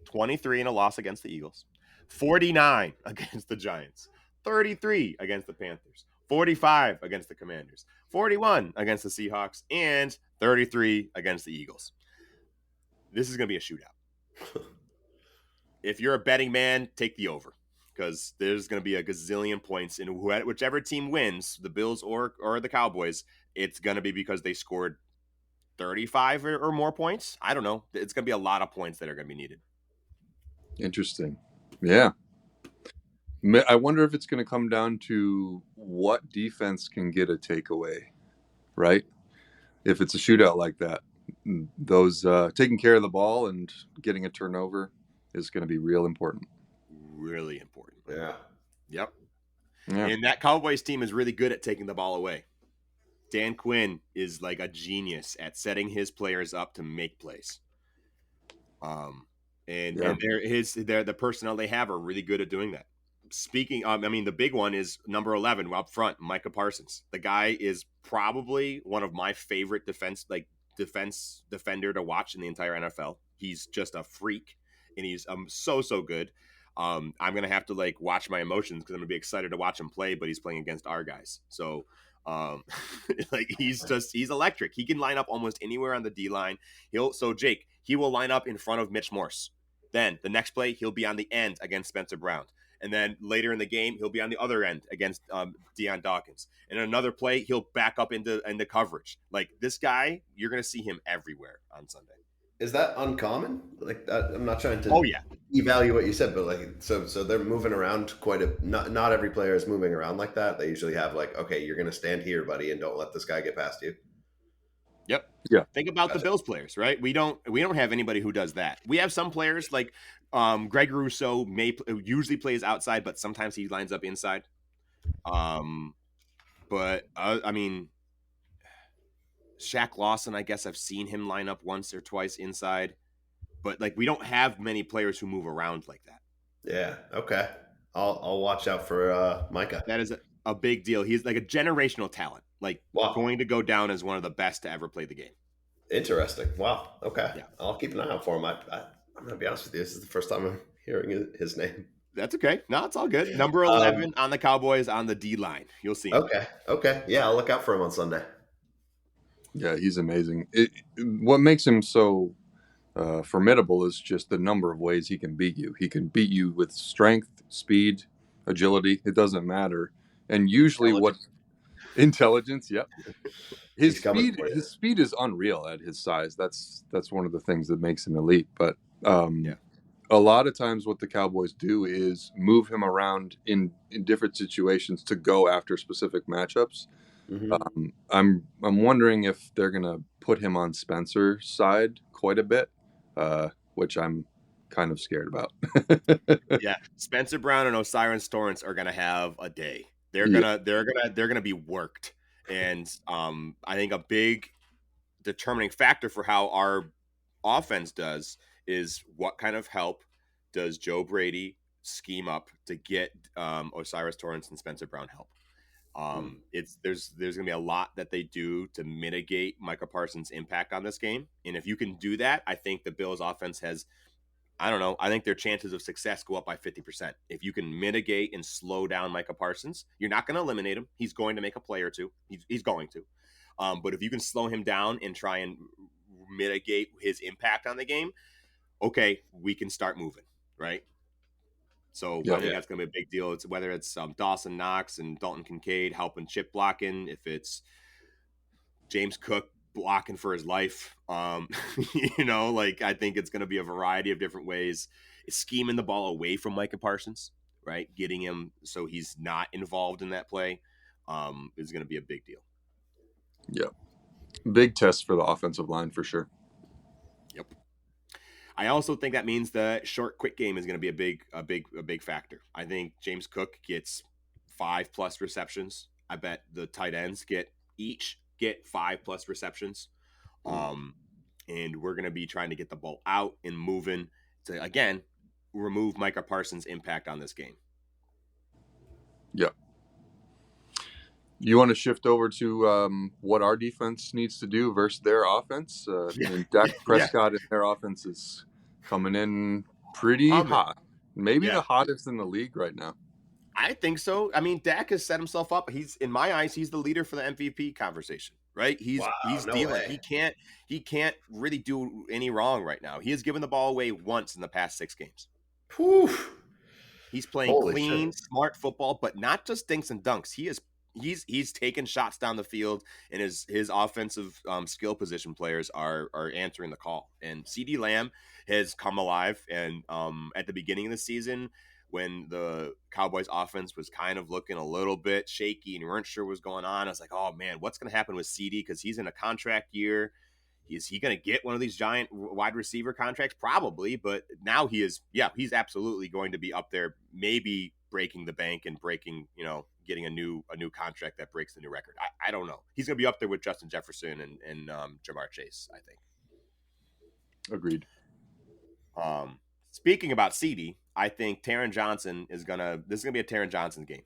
23 in a loss against the Eagles, 49 against the Giants, 33 against the Panthers, 45 against the Commanders, 41 against the Seahawks, and 33 against the Eagles. This is going to be a shootout. If you're a betting man, take the over, because there's going to be a gazillion points in whichever team wins, the Bills or the Cowboys. It's going to be because they scored 35 or more points. I don't know. It's going to be a lot of points that are going to be needed. Interesting. Yeah. I wonder if it's going to come down to what defense can get a takeaway, right? If it's a shootout like that, those taking care of the ball and getting a turnover is going to be real important. Really important. Yeah. Yep. Yeah. And that Cowboys team is really good at taking the ball away. Dan Quinn is like a genius at setting his players up to make plays. And the personnel they have are really good at doing that. Speaking, the big one is number 11 up front, Micah Parsons. The guy is probably one of my favorite defense defender to watch in the entire NFL. He's just a freak, and he's so good. I'm gonna have to watch my emotions because I'm gonna be excited to watch him play, but he's playing against our guys, so he's electric. He can line up almost anywhere on the D line. Jake, he will line up in front of Mitch Morse. Then the next play, he'll be on the end against Spencer Brown. And then later in the game, he'll be on the other end against Deion Dawkins. And another play, he'll back up into coverage. Like, this guy, you're going to see him everywhere on Sunday. Is that uncommon? I'm not trying to evaluate what you said, but so they're moving around not every player is moving around like that. They usually have okay, you're going to stand here, buddy, and don't let this guy get past you. Yep. Yeah. Think about the Bills players, right? We don't have anybody who does that. We have some players like Greg Rousseau usually plays outside, but sometimes he lines up inside. Shaq Lawson, I guess I've seen him line up once or twice inside, but we don't have many players who move around like that. Yeah. Okay. I'll watch out for Micah. That is a big deal. He's like a generational talent, wow. Going to go down as one of the best to ever play the game. Interesting. Wow. Okay. Yeah. I'll keep an eye out for him. I'm going to be honest with you. This is the first time I'm hearing his name. That's okay. No, it's all good. Number 11 on the Cowboys on the D line. You'll see him. Okay. Yeah, I'll look out for him on Sunday. Yeah, he's amazing. What makes him so formidable is just the number of ways he can beat you. He can beat you with strength, speed, agility. It doesn't matter. And usually intelligence, yep. His speed is unreal at his size. That's one of the things that makes him elite. But a lot of times what the Cowboys do is move him around in different situations to go after specific matchups. Mm-hmm. I'm wondering if they're gonna put him on Spencer's side quite a bit, which I'm kind of scared about. Yeah, Spencer Brown and O'Cyrus Torrence are gonna have a day. They're gonna be worked, and I think a big determining factor for how our offense does is what kind of help does Joe Brady scheme up to get O'Cyrus Torrence and Spencer Brown help. There's gonna be a lot that they do to mitigate Micah Parsons' impact on this game, and if you can do that, I think the Bills' offense has, I think their chances of success go up by 50%. If you can mitigate and slow down Micah Parsons, you're not going to eliminate him. He's going to make a play or two. He's going to, but if you can slow him down and try and mitigate his impact on the game, okay, we can start moving, right? So I think that's going to be a big deal. It's whether it's Dawson Knox and Dalton Kincaid helping chip blocking, if it's James Cook blocking for his life, I think it's going to be a variety of different ways. Scheming the ball away from Micah Parsons, right? Getting him so he's not involved in that play is going to be a big deal. Yeah, big test for the offensive line for sure. Yep. I also think that means the short, quick game is going to be a big factor. I think James Cook gets 5+ receptions. I bet the tight ends get 5+ receptions. And we're going to be trying to get the ball out and moving to, again, remove Micah Parsons' impact on this game. Yeah. You want to shift over to what our defense needs to do versus their offense? Dak Prescott and their offense is coming in pretty hot. Maybe the hottest in the league right now. I think so. I mean, Dak has set himself up. He's, in my eyes, he's the leader for the MVP conversation, right? Wow, He's no dealing. way. He can't really do any wrong right now. He has given the ball away once in the past 6 games. Whew. He's playing Holy clean, shit. smart football, but not just dinks and dunks. He's taking shots down the field, and his offensive skill position players are answering the call. And CD Lamb has come alive. And at the beginning of the season, when the Cowboys offense was kind of looking a little bit shaky and you weren't sure what was going on, I was like, oh man, what's going to happen with CD? Because he's in a contract year. Is he going to get one of these giant wide receiver contracts? Probably, but now he's absolutely going to be up there, maybe breaking the bank and getting a new contract that breaks the new record. I don't know. He's going to be up there with Justin Jefferson and Jamar Chase, I think. Agreed. Speaking about CD, I think Taron Johnson this is going to be a Taron Johnson game.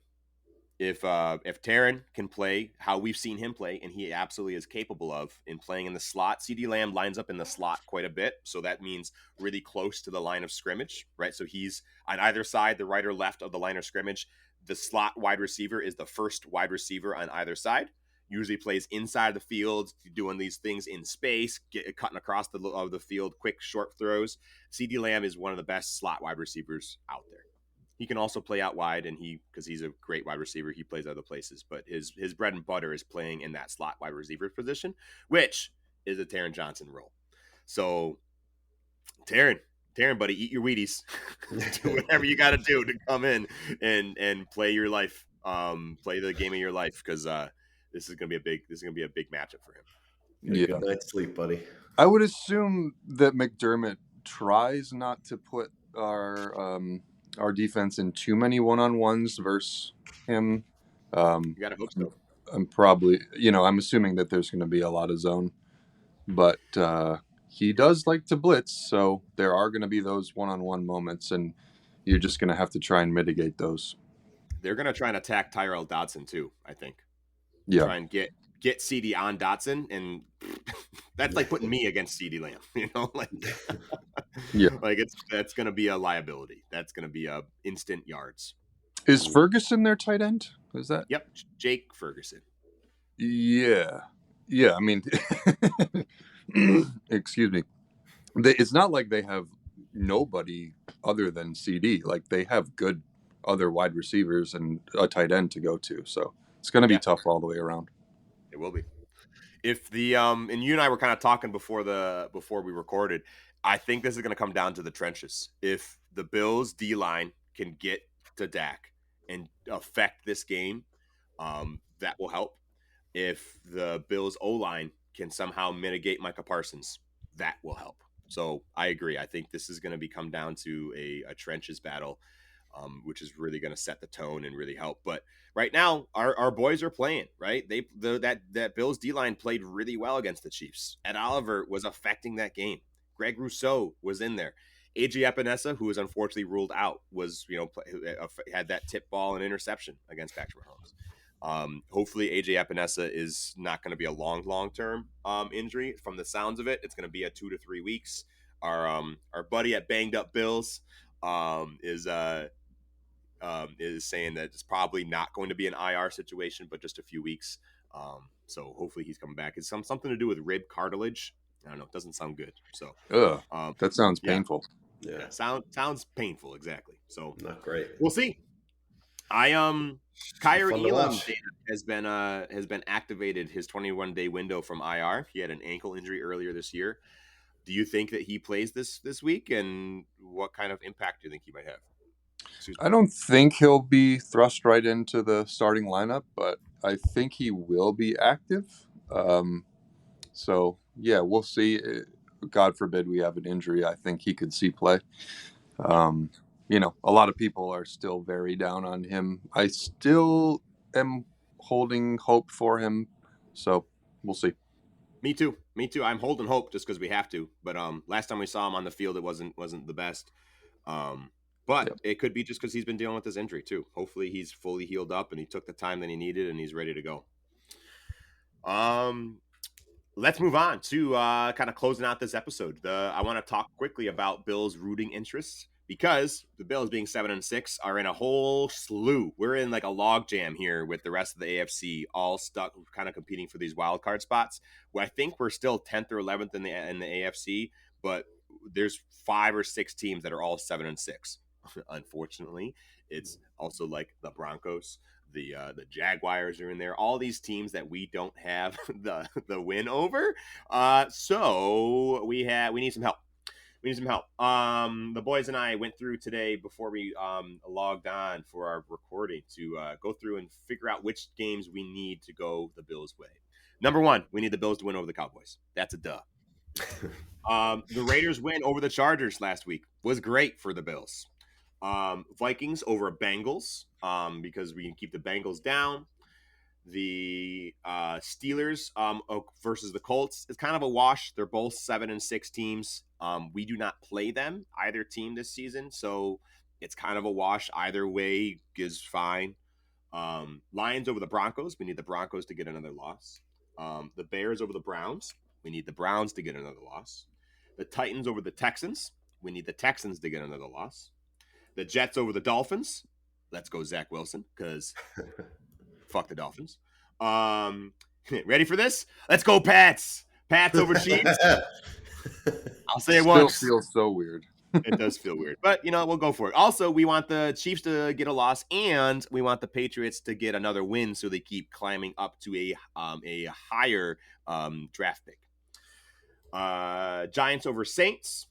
If Taron can play how we've seen him play, and he absolutely is capable of in playing in the slot, CD Lamb lines up in the slot quite a bit. So that means really close to the line of scrimmage, right? So he's on either side, the right or left of the line of scrimmage. The slot wide receiver is the first wide receiver on either side. Usually plays inside the field, doing these things in space, cutting across the field, quick short throws. CD Lamb is one of the best slot wide receivers out there. He can also play out wide, and because he's a great wide receiver, he plays other places. But his bread and butter is playing in that slot wide receiver position, which is a Taron Johnson role. So, Taron, buddy, eat your Wheaties. Do whatever you got to do to come in and play your life, play the game of your life, because this is gonna be a big matchup for him. Yeah. Good night's sleep, buddy. I would assume that McDermott tries not to put our defense in too many one-on-ones versus him. You gotta hope so. I'm probably, I'm assuming that there's going to be a lot of zone, but he does like to blitz, so there are going to be those one-on-one moments, and you're just going to have to try and mitigate those. They're going to try and attack Tyrell Dodson too, I think. Yeah. Try and get CD on Dotson, and that's like putting me against CD Lamb, Yeah. That's going to be a liability. That's going to be a instant yards. Is Ferguson their tight end? Is that? Yep, Jake Ferguson. Yeah. I mean, excuse me. It's not like they have nobody other than CD. Like, they have good other wide receivers and a tight end to go to. So it's going to be tough all the way around. It will be. If the and you and I were kind of talking before we recorded, I think this is going to come down to the trenches. If the Bills D-line can get to Dak and affect this game, that will help. If the Bills O-line can somehow mitigate Micah Parsons, that will help. So I agree. I think this is going to come down to a trenches battle, which is really going to set the tone and really help. But right now, our boys are playing, right? That Bills D-line played really well against the Chiefs. Ed Oliver was affecting that game. Greg Rousseau was in there. AJ Epinesa, who was unfortunately ruled out, was had that tip ball and interception against Patrick Mahomes. Hopefully AJ Epinesa is not going to be a long-term injury. From the sounds of it, it's going to be a 2 to 3 weeks. Our buddy at Banged Up Bills is saying that it's probably not going to be an IR situation, but just a few weeks. So hopefully he's coming back. It's something to do with rib cartilage. I don't know. It doesn't sound good. So that sounds painful. Yeah, sounds painful. Exactly. So not great. We'll see. Kyrie Elam has been activated his 21-day window from IR. He had an ankle injury earlier this year. Do you think that he plays this week, and what kind of impact do you think he might have? I don't think he'll be thrust right into the starting lineup, but I think he will be active. So yeah, we'll see. God forbid we have an injury. I think he could see play. A lot of people are still very down on him. I still am holding hope for him. So we'll see. Me too. I'm holding hope just because we have to. But last time we saw him on the field, it wasn't the best. But It could be just because he's been dealing with his injury too. Hopefully he's fully healed up and he took the time that he needed and he's ready to go. Let's move on to kind of closing out this episode. I want to talk quickly about Bill's rooting interests, because the Bills being 7-6 are in a whole slew. We're in like a log jam here with the rest of the AFC, all stuck kind of competing for these wild card spots. Where I think we're still 10th or 11th in the AFC, but there's 5 or 6 teams that are all 7-6. Unfortunately, it's also like the Broncos, the Jaguars are in there. All these teams that we don't have the win over. So we need some help. We need some help. The boys and I went through today before we logged on for our recording to go through and figure out which games we need to go the Bills' way. Number 1, we need the Bills to win over the Cowboys. That's a duh. The Raiders win over the Chargers last week was great for the Bills. Vikings over Bengals because we can keep the Bengals down. The Steelers versus the Colts is kind of a wash. They're both 7-6 teams. We do not play them, either team this season, so it's kind of a wash. Either way is fine. Lions over the Broncos. We need the Broncos to get another loss. The Bears over the Browns. We need the Browns to get another loss. The Titans over the Texans. We need the Texans to get another loss. The Jets over the Dolphins. Let's go Zach Wilson, because fuck the Dolphins. Ready for this? Let's go Pats. Pats over Chiefs. I'll say it once. Still feels so weird. It does feel weird, but we'll go for it. Also, we want the Chiefs to get a loss, and we want the Patriots to get another win, so they keep climbing up to a higher draft pick. Giants over Saints.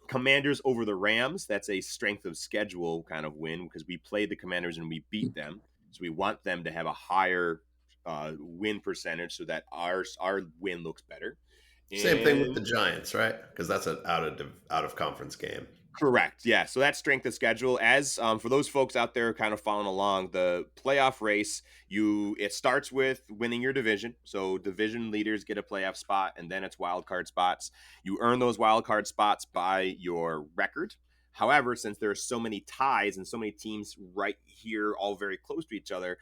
Commanders over the Rams. That's a strength of schedule kind of win because we played the Commanders and we beat them. So we want them to have a higher win percentage so that our win looks better. Same thing with the Giants, right? Because that's an out of conference game. Correct. Yeah. So that's strength of schedule. As for those folks out there kind of following along, the playoff race, it starts with winning your division. So division leaders get a playoff spot, and then it's wild card spots. You earn those wild card spots by your record. However, since there are so many ties and so many teams right here, all very close to each other,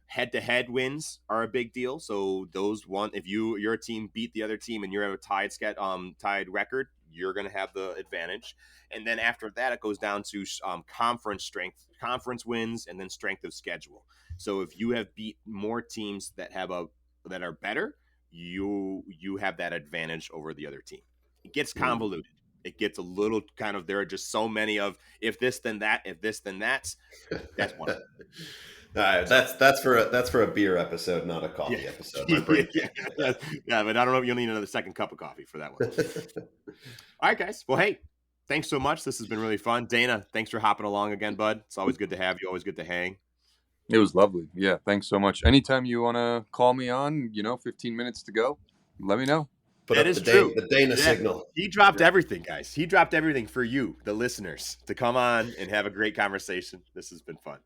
head-to-head wins are a big deal. So if your team beat the other team and you have a tied record, you're going to have the advantage. And then after that, it goes down to conference strength, conference wins, and then strength of schedule. So if you have beat more teams that are better, you have that advantage over the other team. It gets convoluted. It gets a little kind of, there are just so many of if this then that, if this then that. That's one of them. All right, that's for a beer episode, not a coffee episode. Yeah, but I don't know if you'll need another second cup of coffee for that one. All right, guys. Well, hey, thanks so much. This has been really fun. Dana, thanks for hopping along again, bud. It's always good to have you. Always good to hang. It was lovely. Yeah, thanks so much. Anytime you want to call me on, 15 minutes to go, let me know. That is true. The Dana signal. He dropped everything, guys. He dropped everything for you, the listeners, to come on and have a great conversation. This has been fun.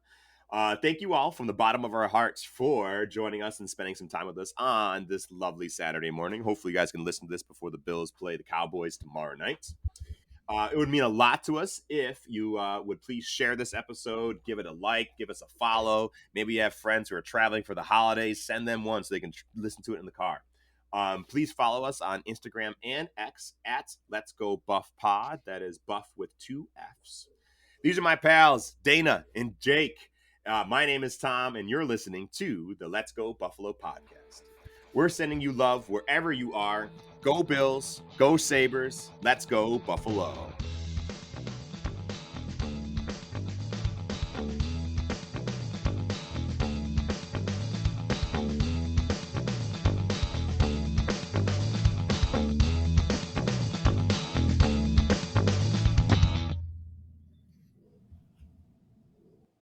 Thank you all from the bottom of our hearts for joining us and spending some time with us on this lovely Saturday morning. Hopefully you guys can listen to this before the Bills play the Cowboys tomorrow night. It would mean a lot to us if you would please share this episode, give it a like, give us a follow. Maybe you have friends who are traveling for the holidays. Send them one so they can listen to it in the car. Please follow us on Instagram and X at Let's Go Buff Pod. That is Buff with 2 Fs. These are my pals, Dana and Jake. My name is Tom, and you're listening to the Let's Go Buffalo podcast. We're sending you love wherever you are. Go Bills, go Sabres, let's go Buffalo.